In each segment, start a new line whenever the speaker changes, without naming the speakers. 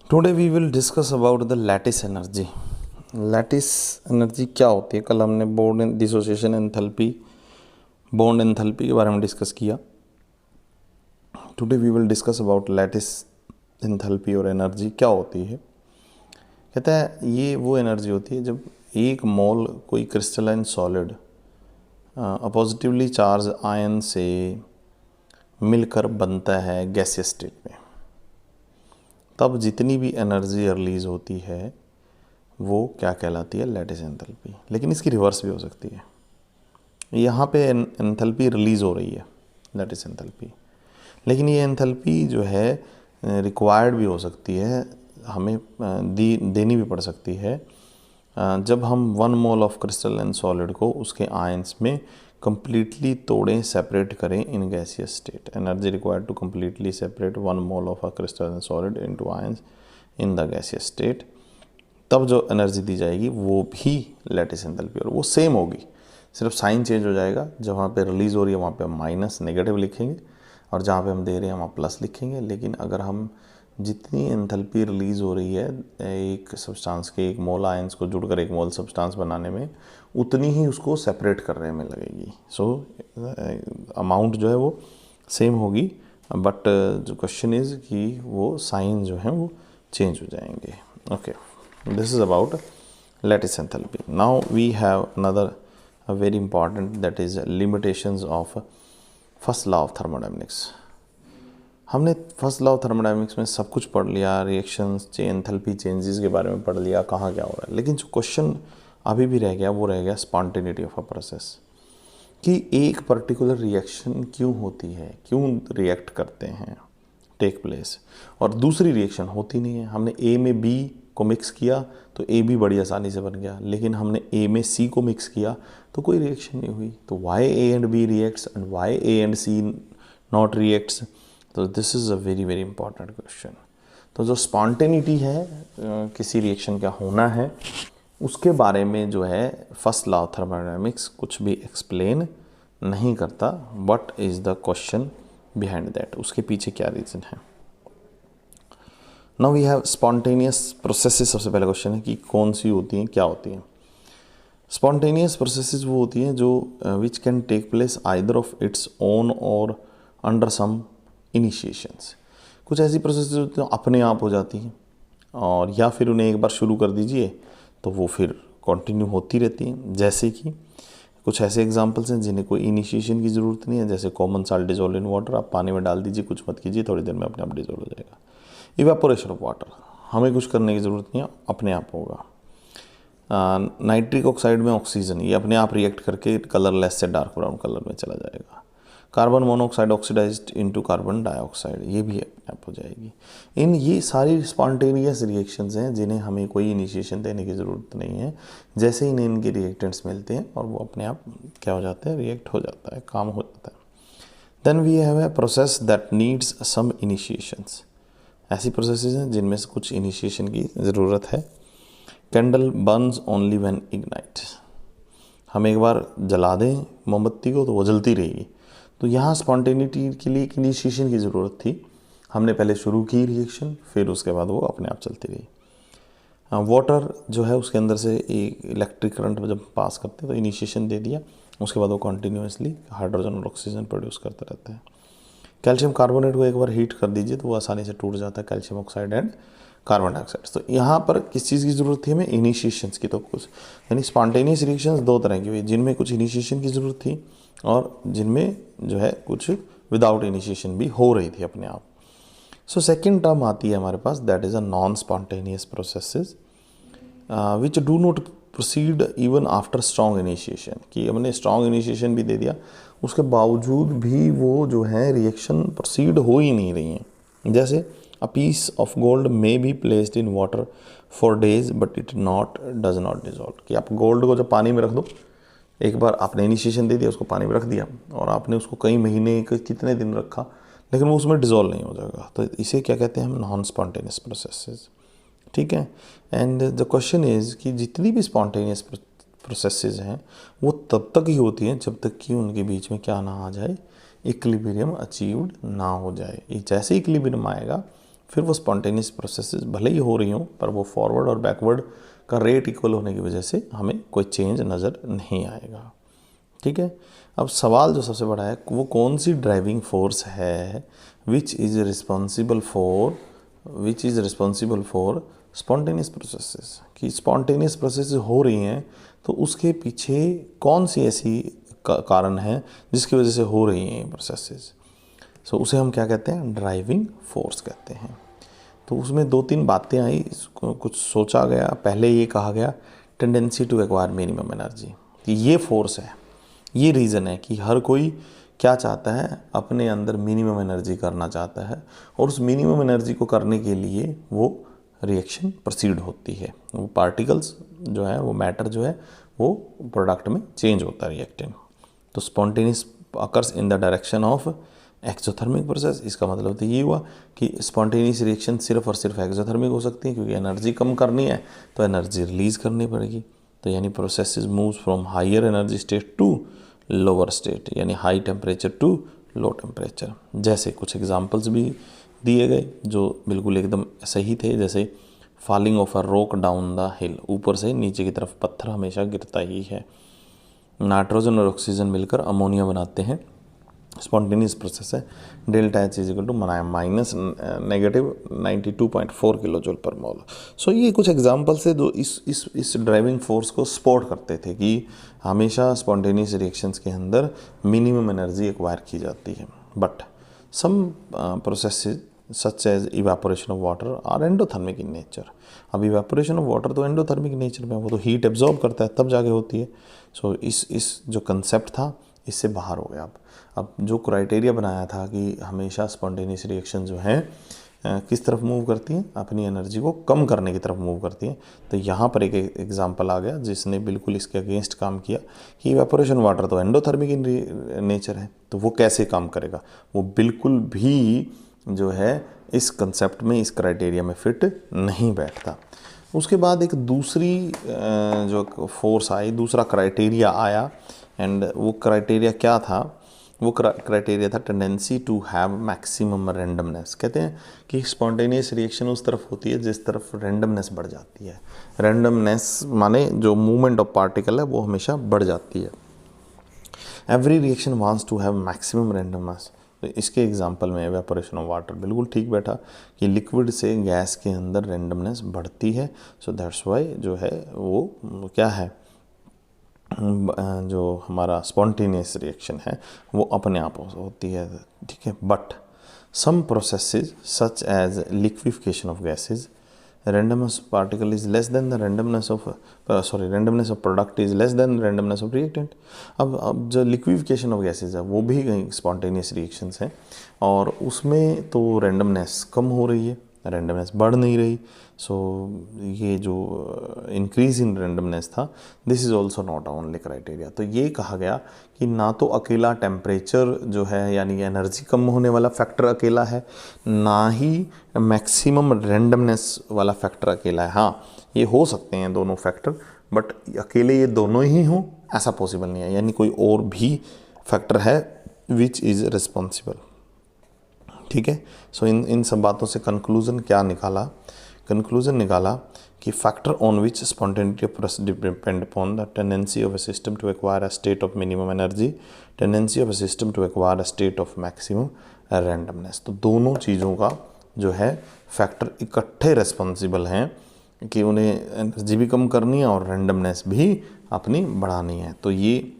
Today we will discuss about the lattice energy. Lattice energy क्या होती है? कल हमने bond dissociation enthalpy, bond enthalpy के बारे में डिस्कस किया। Today we will discuss about lattice enthalpy और एनर्जी क्या होती है। कहता है ये वो एनर्जी होती है जब एक मोल कोई crystalline solid positively charge ion से मिलकर बनता है गैसियस स्टेट में, तब जितनी भी एनर्जी रिलीज होती है वो क्या कहलाती है? Lattice enthalpy. लेकिन इसकी रिवर्स भी हो सकती है। यहाँ पे एंथैल्पी रिलीज हो रही है, लैटिस एंथैल्पी, लेकिन ये एंथैल्पी जो है रिक्वायर्ड भी हो सकती है, हमें देनी भी पड़ सकती है जब हम 1 मोल ऑफ क्रिस्टलाइन सॉलिड को उसके आयंस में कंप्लीटली तोड़ें, सेपरेट करें in gaseous state. Energy required to completely separate 1 mole of a crystalline solid into ions in the gaseous state, तब जो एनर्जी दी जाएगी वो भी लैटिस एंथैल्पी, और वो सेम होगी, सिर्फ साइन चेंज हो जाएगा। जहाँ पे रिलीज़ हो रही है वहाँ पे हम माइनस नेगेटिव लिखेंगे, और जहाँ पे हम दे रहे हैं वहाँ प्लस लिखेंगे। लेकिन अगर हम जितनी एंथैल्पी रिलीज़ हो रही है एक सब्सटेंस के एक मोल आयंस को जुड़कर एक मोल सब्सटेंस बनाने में, उतनी ही उसको सेपरेट करने में लगेगी। सो अमाउंट जो है वो सेम होगी, बट जो क्वेश्चन इज़ कि वो साइन जो है वो चेंज हो जाएंगे। Okay, this is about lattice enthalpy. Now we have another very important, that is limitations of first law of thermodynamics. हमने फर्स्ट लॉ ऑफ थर्मोडायनेमिक्स में सब कुछ पढ़ लिया, रिएक्शंस, एंथैल्पी चेंजेस के बारे में पढ़ लिया, कहाँ क्या हो रहा है। लेकिन जो क्वेश्चन अभी भी रह गया वो रह गया स्पॉन्टेनिटी ऑफ अ प्रोसेस, कि एक पर्टिकुलर रिएक्शन क्यों होती है, क्यों रिएक्ट करते हैं, टेक प्लेस, और दूसरी रिएक्शन होती नहीं है। हमने ए में बी को मिक्स किया तो ए बी बड़ी आसानी से बन गया, लेकिन हमने ए में सी को मिक्स किया तो कोई रिएक्शन नहीं हुई। तो why A and B reacts and why A and C not reacts? तो this is a very very important question. तो जो स्पॉन्टेनिटी है किसी रिएक्शन का होना है, उसके बारे में जो है फर्स्ट लॉ ऑफ थर्मोडायनेमिक्स कुछ भी एक्सप्लेन नहीं करता। What is the question behind that, उसके पीछे क्या रीज़न है। Now we have spontaneous processes. सबसे पहला क्वेश्चन है कि कौन सी होती हैं, क्या होती हैं। स्पॉन्टेनियस प्रोसेसेस वो होती हैं जो which can take place either of its own और अंडर सम इनिशिएशंस। कुछ ऐसी प्रोसेसेस होती हैं अपने आप हो जाती हैं, और या फिर उन्हें एक बार शुरू कर दीजिए तो वो फिर कंटिन्यू होती रहती हैं। जैसे कि कुछ ऐसे एग्जांपल्स हैं जिन्हें कोई इनिशिएशन की ज़रूरत नहीं है, जैसे common salt dissolve in water, आप पानी में डाल दीजिए, कुछ मत कीजिए, थोड़ी देर में अपने आप डिजोल्व हो जाएगा। इवेपोरेशन ऑफ वाटर, हमें कुछ करने की ज़रूरत नहीं है, अपने आप होगा। नाइट्रिक ऑक्साइड में ऑक्सीजन, ये अपने आप रिएक्ट करके कलरलेस से डार्क ब्राउन कलर में चला जाएगा। Carbon monoxide oxidised into carbon dioxide, ये भी अपने आप हो जाएगी। ये सारी स्पॉन्टेनियस रिएक्शंस हैं जिन्हें हमें कोई इनिशिएशन देने की ज़रूरत नहीं है। जैसे ही इनके रिएक्टेंट्स मिलते हैं और वो अपने आप क्या हो जाते हैं, रिएक्ट हो जाता है, काम हो जाता है। Then we have a process that needs some initiations. ऐसी प्रोसेसेस हैं जिनमें से कुछ इनिशिएशन की ज़रूरत है। Candle Burns only when ignite, हम एक बार जला दें मोमबत्ती को तो वो जलती रहेगी। तो यहाँ स्पॉन्टेनिटी के लिए एक इनिशिएशन की ज़रूरत थी। हमने पहले शुरू की रिएक्शन, फिर उसके बाद वो अपने आप चलती रही। वाटर जो है उसके अंदर से एक इलेक्ट्रिक करंट जब पास करते हैं तो इनिशिएशन दे दिया, उसके बाद वो कॉन्टीन्यूसली हाइड्रोजन और ऑक्सीजन प्रोड्यूस करता रहता है। कैल्शियम कार्बोनेट को एक बार हीट कर दीजिए तो वो आसानी से टूट जाता है, calcium oxide and carbon dioxide. तो यहाँ पर किस चीज़ की ज़रूरत थी हमें? इनिशिएशंस की। तो कुछ यानी स्पॉन्टेनियस रिएक्शंस दो तरह की हुई, जिनमें कुछ इनिशिएशन की ज़रूरत थी और जिनमें जो है कुछ विदाउट इनिशिएशन भी हो रही थी अपने आप। सो सेकेंड टर्म आती है हमारे पास, that is a non spontaneous processes which do not proceed even after strong initiation, कि हमने स्ट्रॉन्ग इनिशिएशन भी दे दिया, उसके बावजूद भी वो जो है रिएक्शन प्रोसीड हो ही नहीं रही हैं। जैसे a piece of gold may be placed in water for days but it does not dissolve, कि आप गोल्ड को जब पानी में रख दो, एक बार आपने इनिशिएशन दे दिया, उसको पानी में रख दिया और आपने उसको कई महीने कितने दिन रखा, लेकिन वो उसमें डिजॉल्व नहीं हो जाएगा। तो इसे क्या कहते हैं हम? Non spontaneous processes. ठीक है। एंड द क्वेश्चन इज़ कि जितनी भी स्पॉन्टेनियस प्रोसेसेस हैं वो तब तक ही होती हैं जब तक कि उनके बीच में क्या ना आ जाए, इक्विलिब्रियम अचीव्ड ना हो जाए। जैसे इक्विलिब्रियम आएगा फिर वो स्पॉन्टेनियस प्रोसेसेस भले ही हो रही हों पर वो फॉरवर्ड और बैकवर्ड का रेट इक्वल होने की वजह से हमें कोई चेंज नज़र नहीं आएगा। ठीक है, अब सवाल जो सबसे बड़ा है वो कौन सी ड्राइविंग फोर्स है which is responsible for spontaneous processes, कि स्पॉन्टेनियस प्रोसेस हो रही हैं तो उसके पीछे कौन सी ऐसी कारण है जिसकी वजह से हो रही हैं ये प्रोसेसेस। सो उसे हम क्या कहते हैं, ड्राइविंग फोर्स कहते हैं। तो उसमें 2-3 बातें आई, कुछ सोचा गया। पहले ये कहा गया tendency to acquire minimum energy, कि ये फोर्स है, ये रीज़न है कि हर कोई क्या चाहता है, अपने अंदर मिनिमम एनर्जी करना चाहता है और उस मिनिमम एनर्जी को करने के लिए वो रिएक्शन प्रोसीड होती है। वो पार्टिकल्स जो है, वो मैटर जो है वो प्रोडक्ट में चेंज होता है रिएक्टेंट। तो spontaneous occurs in the direction of exothermic process. इसका मतलब तो ये हुआ कि स्पॉन्टेनियस रिएक्शन सिर्फ और सिर्फ एक्सोथर्मिक हो सकती है, क्योंकि एनर्जी कम करनी है तो एनर्जी रिलीज करनी पड़ेगी। तो यानी process moves from higher energy state to lower state, यानी high temperature to low temperature. जैसे कुछ एग्जांपल्स भी दिए गए जो बिल्कुल एकदम सही थे, जैसे falling of a rock down the हिल, ऊपर से नीचे की तरफ पत्थर हमेशा गिरता ही है। नाइट्रोजन और ऑक्सीजन मिलकर अमोनिया बनाते हैं, स्पॉन्टेनियस प्रोसेस है। Delta H is equal to minus -92.4 kilo joule per mole. सो ये कुछ एग्जांपल्स है जो इस ड्राइविंग फोर्स को सपोर्ट करते थे कि हमेशा स्पॉन्टेनियस रिएक्शंस के अंदर मिनिमम एनर्जी एक्वायर की जाती है। But some processes such as evaporation of water are endothermic in nature. अब इवेपोरेशन ऑफ वाटर तो एंडोथर्मिक नेचर में, वो तो हीट एब्जॉर्ब करता है तब जाके होती है। सो इस जो कंसेप्ट था इससे बाहर हो गया। अब जो क्राइटेरिया बनाया था कि हमेशा स्पॉन्टेनियस रिएक्शन जो है किस तरफ मूव करती हैं, अपनी एनर्जी को कम करने की तरफ मूव करती हैं। तो यहाँ पर एक एग्जांपल आ गया जिसने बिल्कुल इसके अगेंस्ट काम किया कि इवेपोरेशन वाटर तो एंडोथर्मिक इन नेचर है, तो वो कैसे काम करेगा। वो बिल्कुल भी जो है इस कंसेप्ट में, इस क्राइटेरिया में फिट नहीं बैठता। उसके बाद एक दूसरी जो फोर्स आई, दूसरा क्राइटेरिया आया, एंड वो क्राइटेरिया क्या था, वो क्राइटेरिया था tendency to have maximum randomness. कहते हैं कि स्पॉन्टेनियस रिएक्शन उस तरफ होती है जिस तरफ रैंडमनेस बढ़ जाती है। रैंडमनेस माने जो मूवमेंट ऑफ पार्टिकल है वो हमेशा बढ़ जाती है। Every reaction wants to have maximum randomness. तो इसके एग्जांपल में एवेपोरेशन ऑफ वाटर बिल्कुल ठीक बैठा कि लिक्विड से गैस के अंदर रैंडमनेस बढ़ती है। सो दैट्स वाई जो है वो क्या है, जो हमारा स्पॉन्टेनियस रिएक्शन है वो अपने आप होती है। ठीक है, but some processes such as liquefaction of gases, randomness particle is less than the randomness of randomness of product is less than randomness of reactant। अब जो लिक्विफिकेशन ऑफ गैसेज है वो भी कहीं स्पॉन्टेनियस रिएक्शंस हैं और उसमें तो रैंडमनेस कम हो रही है, रैंडमनेस बढ़ नहीं रही। सो ये जो इंक्रीज इन रैंडमनेस था, this is also not only criteria. तो ये कहा गया कि ना तो अकेला टेम्परेचर जो है यानी एनर्जी कम होने वाला फैक्टर अकेला है, ना ही मैक्सिमम रैंडमनेस वाला फैक्टर अकेला है। हाँ, ये हो सकते हैं दोनों फैक्टर, बट अकेले ये दोनों ही हों ऐसा पॉसिबल नहीं है, यानी कोई और भी फैक्टर है विच इज़ रिस्पॉन्सिबल। ठीक है, सो इन सब बातों से कंक्लूजन क्या निकाला, कंक्लूजन निकाला कि factor on which spontaneity process depend upon the tendency of a system to acquire a state of minimum energy, tendency of a system to acquire a state of maximum randomness. तो दोनों चीज़ों का जो है factor इकट्ठे responsible हैं कि उन्हें एनर्जी भी कम करनी है और रैंडमनेस भी अपनी बढ़ानी है। तो ये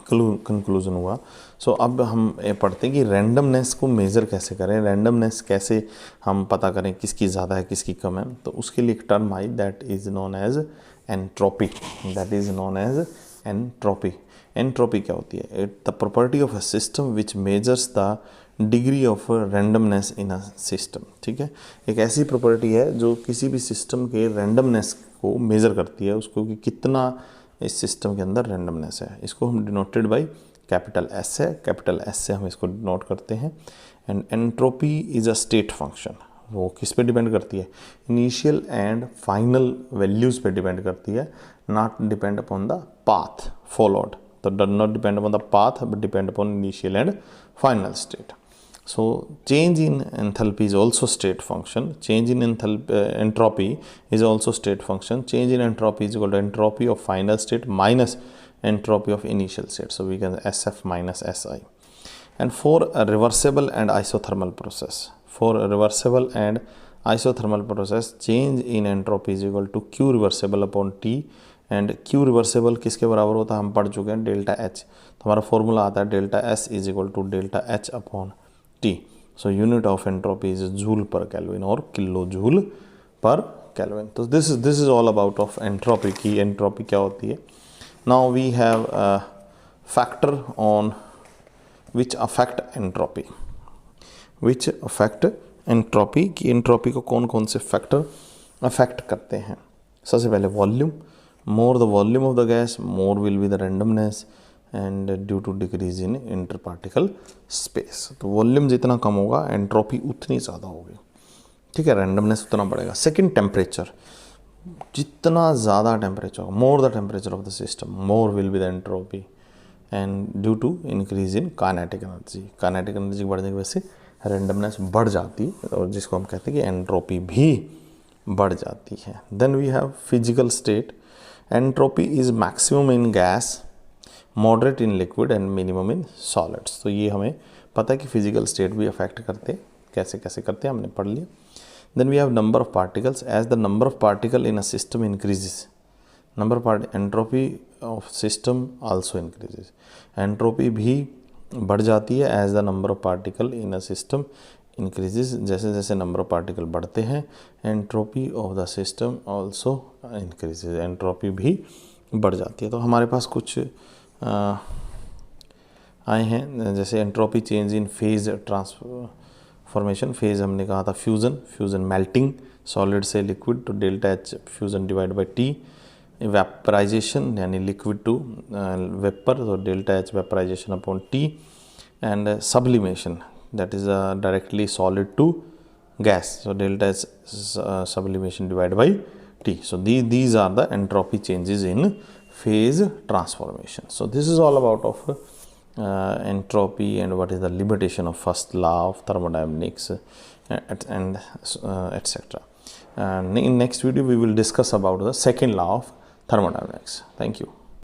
कंक्लूजन हुआ। सो अब हम पढ़ते हैं कि रैंडमनेस को मेज़र कैसे करें, रैंडमनेस कैसे हम पता करें किसकी ज़्यादा है किसकी कम है। तो उसके लिए एक टर्म आई that is known as entropy, that is known as entropy. Entropy क्या होती है, the property of a system which measures the degree of randomness in a system. ठीक है, एक ऐसी प्रॉपर्टी है जो किसी भी सिस्टम के रैंडमनेस को मेज़र करती है, उसको कि कितना इस सिस्टम के अंदर रैंडमनेस है। इसको हम डिनोटेड बाई कैपिटल एस है, कैपिटल एस से हम इसको डिनोट करते हैं। And entropy is a state function. वो किस पे डिपेंड करती है, इनिशियल एंड फाइनल वैल्यूज़ पे डिपेंड करती है, not depend upon the path followed. तो does not depend upon the path but depend upon initial and final state. So change in enthalpy is also state function. Change in entropy is also state function. Change in entropy is equal to entropy of final state minus entropy of initial state. So we can SF minus SI. And for a reversible and isothermal process, change in entropy is equal to Q reversible upon T. And Q reversible किसके बराबर होता है, हम पढ़ चुके हैं, delta H. तो हमारा फॉर्मूला आता है delta S is equal to delta H upon T. So unit of entropy is joule per kelvin और किलो जूल पर केल्विन. तो this is all about of entropy की एंट्रोपी क्या होती है. Now we have factor on which affect entropy. Entropy की entropy को कौन कौन से फैक्टर अफेक्ट करते हैं. सबसे पहले volume. More the volume of the gas, more will be the randomness and due to decrease in interparticle space. तो वॉल्यूम जितना कम होगा एंट्रोपी उतनी ज़्यादा होगी. ठीक है, रैंडमनेस उतना बढ़ेगा. Second temperature. जितना ज़्यादा टेम्परेचर होगा, more the temperature of the system, more will be the entropy and due to increase in kinetic energy. Kinetic energy बढ़ने की वजह से रैंडमनेस बढ़ जाती है और जिसको हम कहते हैं कि एंट्रोपी भी बढ़ जाती है. Then we have physical state. Entropy is maximum in gas, moderate in liquid and minimum in solids. तो ये हमें पता है कि फिजिकल स्टेट भी अफेक्ट करते हैं. कैसे कैसे करते हैं हमने पढ़ लिया. Then we have number of particles. As the number of particle in a system increases, entropy of system also increases. Entropy भी बढ़ जाती है as the number of particle in a system increases. जैसे जैसे नंबर ऑफ पार्टिकल बढ़ते हैं entropy of the system also increases. Entropy भी बढ़ जाती है. तो हमारे पास कुछ आए हैं, जैसे entropy change in phase transformation. Phase हमने कहा था फ्यूज़न मेल्टिंग सॉलिड से लिक्विड, तो delta H fusion divide by T. Vaporisation यानी लिक्विड टू वेपर, तो delta H vaporisation upon T. And sublimation, that is directly solid to gas, so delta H sublimation divided by T. So these are the entropy changes in phase transformation. So this is all about of entropy and what is the limitation of first law of thermodynamics and etc. In next video we will discuss about the second law of thermodynamics. Thank you.